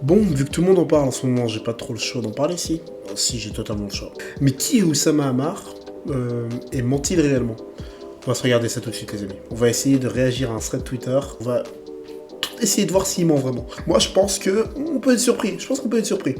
Bon, vu que tout le monde en parle en ce moment, j'ai pas trop le choix d'en parler, si. Si, j'ai totalement le choix. Mais qui est Oussama Ammar et ment-il réellement? On va se regarder ça tout de suite, les amis. On va essayer de réagir à un thread Twitter. On va essayer de voir s'il ment vraiment. Moi, je pense que on peut être surpris. Je pense qu'on peut être surpris.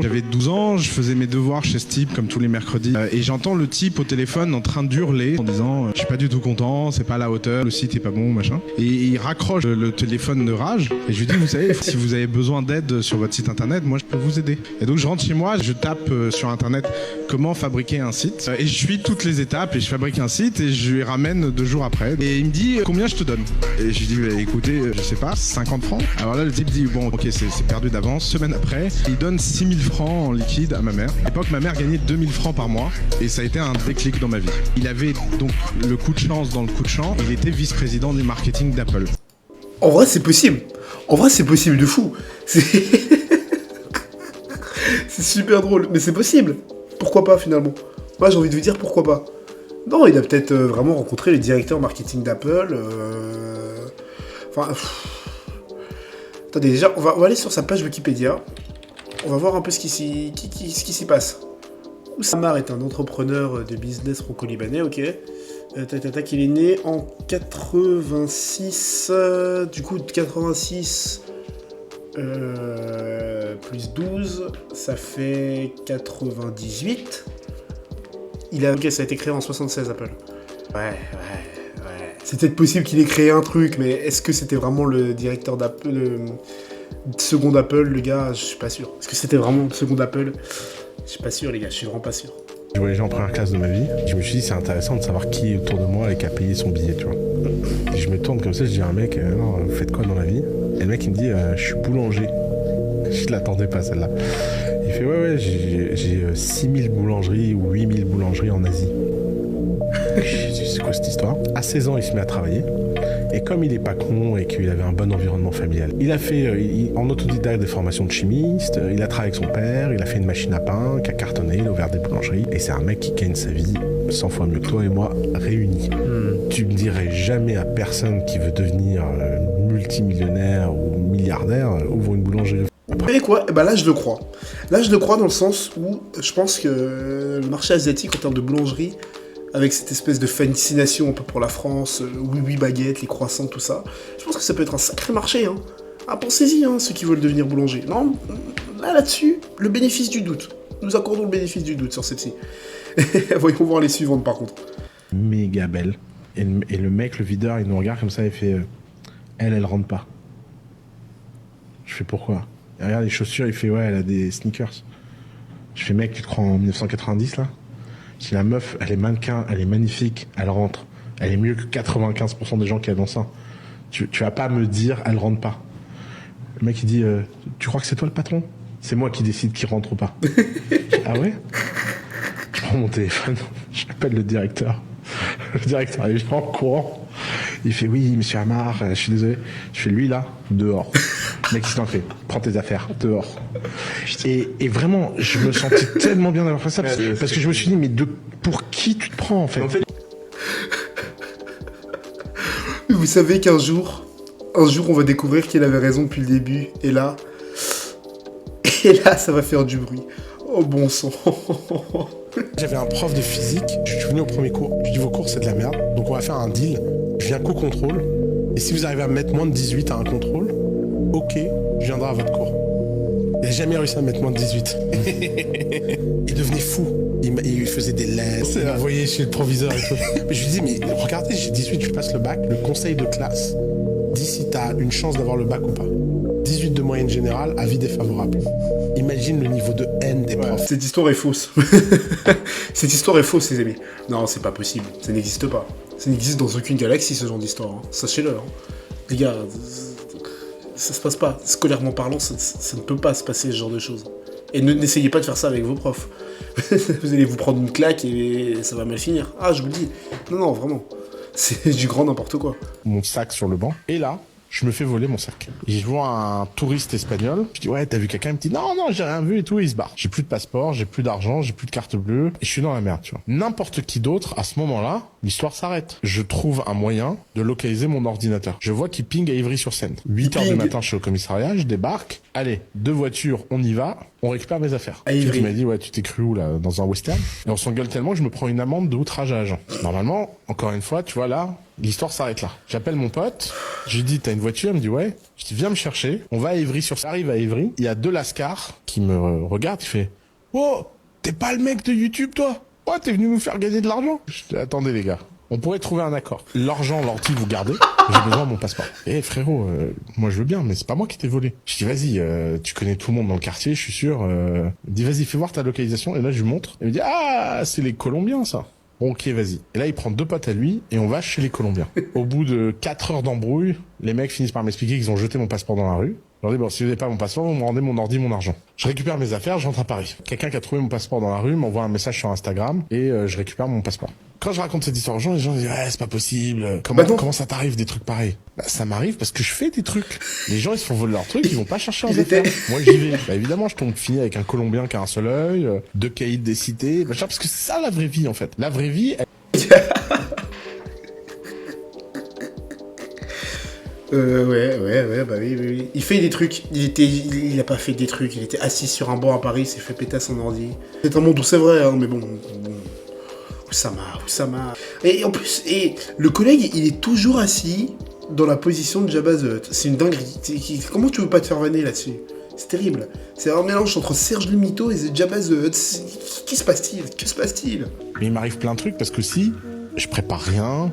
J'avais 12 ans, je faisais mes devoirs chez ce type comme tous les mercredis et j'entends le type au téléphone en train d'hurler en disant je suis pas du tout content, c'est pas à la hauteur, le site est pas bon, machin. Et il raccroche le téléphone de rage et je lui dis vous savez, si vous avez besoin d'aide sur votre site internet, moi je peux vous aider. Et donc je rentre chez moi, je tape sur internet comment fabriquer un site et je suis toutes les étapes et je fabrique un site et je lui ramène 2 jours après. Et il me dit combien je te donne? Et je lui dis bah, écoutez, je sais pas, 50 francs. Alors là le type dit bon ok c'est perdu d'avance. Semaine après, il donne 6000 francs en liquide à ma mère. À l'époque, ma mère gagnait 2000 francs par mois et ça a été un déclic dans ma vie. Il avait donc le coup de chance dans le coup de chance. Il était vice-président du marketing d'Apple. En vrai, c'est possible. En vrai, c'est possible de fou. C'est c'est super drôle, mais c'est possible. Pourquoi pas finalement? Moi, j'ai envie de vous dire pourquoi pas. Non, il a peut-être vraiment rencontré le directeur marketing d'Apple. Enfin, attendez, déjà, on va aller sur sa page Wikipédia. On va voir un peu ce qui s'y passe. Oussama Ammar est un entrepreneur de business franco-libanais, ok. Il est né en 86. Du coup, 86 plus 12, ça fait 98. Ok, ça a été créé en 76, Apple. Ouais. C'est peut-être possible qu'il ait créé un truc, mais est-ce que c'était vraiment le directeur d'Apple, le second Apple, le gars? Je suis pas sûr. Est-ce que c'était vraiment le second Apple? Je suis pas sûr, les gars, je suis vraiment pas sûr. Je voyais en première classe de ma vie. Je me suis dit, c'est intéressant de savoir qui est autour de moi et qui a payé son billet, tu vois. Et je me tourne comme ça, je dis à un mec, non, vous faites quoi dans la vie? Et le mec, il me dit, je suis boulanger. Je l'attendais pas, celle-là. Il fait, ouais, j'ai 6000 boulangeries ou 8000 boulangeries en Asie. C'est quoi cette histoire? À 16 ans, il se met à travailler. Et comme il est pas con et qu'il avait un bon environnement familial, il a fait en autodidacte des formations de chimiste, il a travaillé avec son père, il a fait une machine à pain qui a cartonné, il a ouvert des boulangeries. Et c'est un mec qui gagne sa vie 100 fois mieux que toi et moi réunis. Tu me dirais jamais à personne qui veut devenir multimillionnaire ou milliardaire, ouvre une boulangerie. Vous savez quoi? Bah là, je le crois. Là, je le crois dans le sens où je pense que le marché asiatique en termes de boulangerie, avec cette espèce de fascination un peu pour la France, oui baguette, les croissants, tout ça, je pense que ça peut être un sacré marché, hein. Ah, pensez-y, hein, ceux qui veulent devenir boulanger. Non, là-dessus, le bénéfice du doute. Nous accordons le bénéfice du doute sur celle-ci. Voyons voir les suivantes, par contre. Méga belle. Et le mec, le videur, il nous regarde comme ça, il fait elle rentre pas. Je fais pourquoi? Il regarde les chaussures, il fait ouais, elle a des sneakers. Je fais mec, tu te crois en 1990 là? Si la meuf, elle est mannequin, elle est magnifique, elle rentre, elle est mieux que 95% des gens qui dans ça. Tu vas pas me dire, elle rentre pas. Le mec il dit, tu crois que c'est toi le patron? C'est moi qui décide qui rentre ou pas. Ah ouais? Je prends mon téléphone, j'appelle le directeur. Le directeur il vient en courant. Il fait oui, monsieur Ammar, je suis désolé. Je fais lui là, dehors. Le mec, il s'en fait. Prends tes affaires, dehors. Et vraiment, je me sentais tellement bien d'avoir fait ça parce que je me suis dit, mais pour qui tu te prends en fait? Vous savez qu'un jour, on va découvrir qu'il avait raison depuis le début. Et là, ça va faire du bruit. Oh bon sang. J'avais un prof de physique, je suis venu au premier cours, je lui dis vos cours c'est de la merde, donc on va faire un deal, je viens qu'au contrôle, et si vous arrivez à me mettre moins de 18 à un contrôle, ok, je viendrai à votre cours. Il n'a jamais réussi à me mettre moins de 18. Il devenait fou, il faisait des lettres, il m'envoyait chez le proviseur et tout. Mais je lui dis, mais regardez, j'ai 18, je passe le bac, le conseil de classe dit si t'as une chance d'avoir le bac ou pas. 18 de moyenne générale, avis défavorable. Imagine le niveau de haine des profs. Cette histoire est fausse. Cette histoire est fausse, les amis. Non, c'est pas possible. Ça n'existe pas. Ça n'existe dans aucune galaxie, ce genre d'histoire. Hein. Sachez-le. Hein. Les gars, ça se passe pas. Scolairement parlant, ça ne peut pas se passer ce genre de choses. Et n'essayez pas de faire ça avec vos profs. Vous allez vous prendre une claque et ça va mal finir. Ah, je vous le dis. Non, vraiment. C'est du grand n'importe quoi. Mon sac sur le banc. Et là, je me fais voler mon sac. Et je vois un touriste espagnol. Je dis, ouais, t'as vu quelqu'un? Il me dit, non, j'ai rien vu et tout. Et il se barre. J'ai plus de passeport, j'ai plus d'argent, j'ai plus de carte bleue. Et je suis dans la merde, tu vois. N'importe qui d'autre, à ce moment-là, L'histoire s'arrête. Je trouve un moyen de localiser mon ordinateur. Je vois qu'il ping à Ivry-sur-Seine. 8h du matin, je suis au commissariat, je débarque. Allez, 2 voitures, on y va. On récupère mes affaires. À Ivry. Tu m'as dit, ouais, tu t'es cru où, là, dans un western? Et on s'engueule tellement que je me prends une amende de outrage à agent. Normalement, encore une fois, tu vois, là, l'histoire s'arrête là. J'appelle mon pote. Je lui dis, t'as une voiture? Il me dit, ouais. Je dis, viens me chercher. On va à Ivry-sur-Seine. Arrive à Ivry. Il y a 2 lascars qui me regardent. Il fait, oh, t'es pas le mec de YouTube, toi? Ouais, t'es venu nous faire gagner de l'argent? Je dis, attendez, les gars. On pourrait trouver un accord. L'argent, l'ortie, vous gardez. J'ai besoin de mon passeport. Eh frérot, moi je veux bien, mais c'est pas moi qui t'ai volé. Je dis vas-y, tu connais tout le monde dans le quartier, je suis sûr. Il me dit vas-y, fais voir ta localisation. Et là je lui montre. Il me dit ah, c'est les Colombiens ça. Bon, ok, vas-y. Et là il prend 2 potes à lui et on va chez les Colombiens. Au bout de 4 heures d'embrouille, les mecs finissent par m'expliquer qu'ils ont jeté mon passeport dans la rue. Je leur dis bon, si vous n'avez pas mon passeport, vous me rendez mon ordi, mon argent. Je récupère mes affaires, je rentre à Paris. Quelqu'un qui a trouvé mon passeport dans la rue m'envoie un message sur Instagram et je récupère mon passeport. Quand je raconte cette histoire aux gens, les gens disent ouais, c'est pas possible. Comment ça t'arrive des trucs pareils? Bah, ça m'arrive parce que je fais des trucs. Les gens ils se font voler leurs trucs, ils vont pas chercher leurs affaires. Moi j'y vais. Bah évidemment, je tombe fini avec un Colombien qui a un seul œil, 2 caïds des cités, machin, parce que c'est ça la vraie vie en fait. La vraie vie. Ouais, bah oui. Il fait des trucs. Il a pas fait des trucs. Il était assis sur un banc à Paris, il s'est fait péter à son ordi. C'est un monde où c'est vrai, hein, mais bon. Oussama. Et en plus, le collègue, il est toujours assis dans la position de Jabba the Hutt. C'est une dinguerie. Comment tu veux pas te faire vanner là-dessus? C'est terrible. C'est un mélange entre Serge le Mito et Jabba the Hutt. Qu'est-ce qui se passe-t-il? Mais il m'arrive plein de trucs parce que si je prépare rien,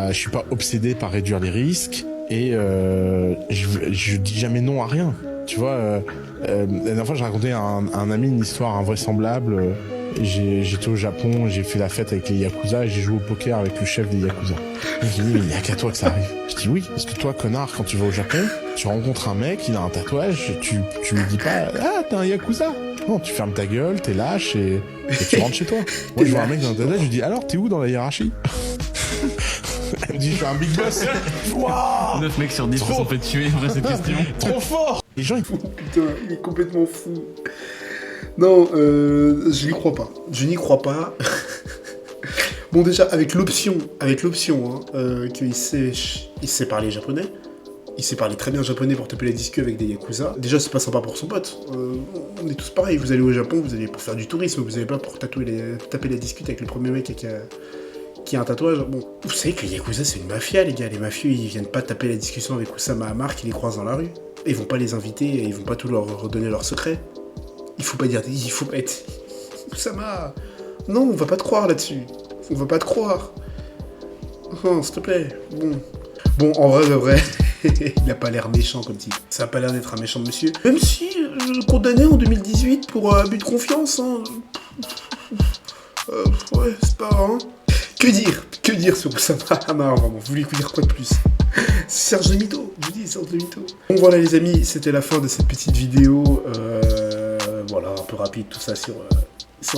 je suis pas obsédé par réduire les risques et je dis jamais non à rien. Tu vois, la dernière fois j'ai raconté à un ami une histoire invraisemblable. J'étais au Japon, j'ai fait la fête avec les Yakuza et j'ai joué au poker avec le chef des Yakuza. Il me dit, mais il n'y a qu'à toi que ça arrive. Je dis oui, parce que toi, connard, quand tu vas au Japon, tu rencontres un mec, il a un tatouage, tu lui dis pas, ah, t'es un Yakuza. Non, tu fermes ta gueule, t'es lâche et tu rentres chez toi. Moi, je vois un mec dans un tatouage, je lui dis, alors, t'es où dans la hiérarchie? Elle me dit, je suis un big boss. Waouh, 9 mecs sur 10 se sont fait tuer après cette question. Trop fort. Les gens, ils Putain, il est complètement fou. Non, je n'y crois pas. Je n'y crois pas. Bon, déjà, avec l'option, qu'il sait parler japonais, il sait parler très bien japonais pour taper la disque avec des Yakuza. Déjà, c'est pas sympa pour son pote. On est tous pareils. Vous allez au Japon, vous allez pour faire du tourisme, vous allez pas pour taper la discute avec le premier mec qui a un tatouage. Bon, vous savez que les Yakuza, c'est une mafia, les gars. Les mafieux, ils viennent pas taper la discussion avec Oussama Hamar qui les croise dans la rue. Et ils vont pas les inviter et ils vont pas tout leur redonner leurs secrets. Il faut pas être... Oussama... Non, on va pas te croire là-dessus. On va pas te croire. Oh, s'il te plaît. Bon, en vrai, il a pas l'air méchant comme type. Ça a pas l'air d'être un méchant monsieur. Même si, condamné en 2018 pour abus de confiance, hein. Ouais, c'est pas... Hein. Que dire sur Oussama Hamar, vraiment? Vous voulez dire quoi de plus? Serge le Mito, je vous dis, Serge le Mito. Bon voilà les amis, c'était la fin de cette petite vidéo. Voilà, un peu rapide tout ça sur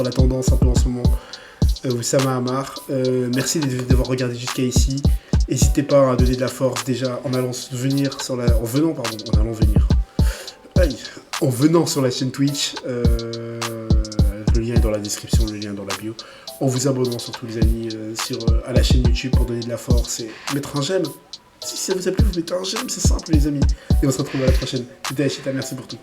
la tendance un peu en ce moment. Oussama Hamar, merci d'avoir regardé jusqu'à ici. N'hésitez pas à donner de la force déjà en venant sur la chaîne Twitch. Le lien est dans la description, le lien est dans la bio. En vous abonnant surtout les amis à la chaîne YouTube pour donner de la force et mettre un j'aime. Si ça vous a plu, vous mettez un j'aime, c'est simple les amis. Et on se retrouve à la prochaine. C'était Ashita, merci pour tout.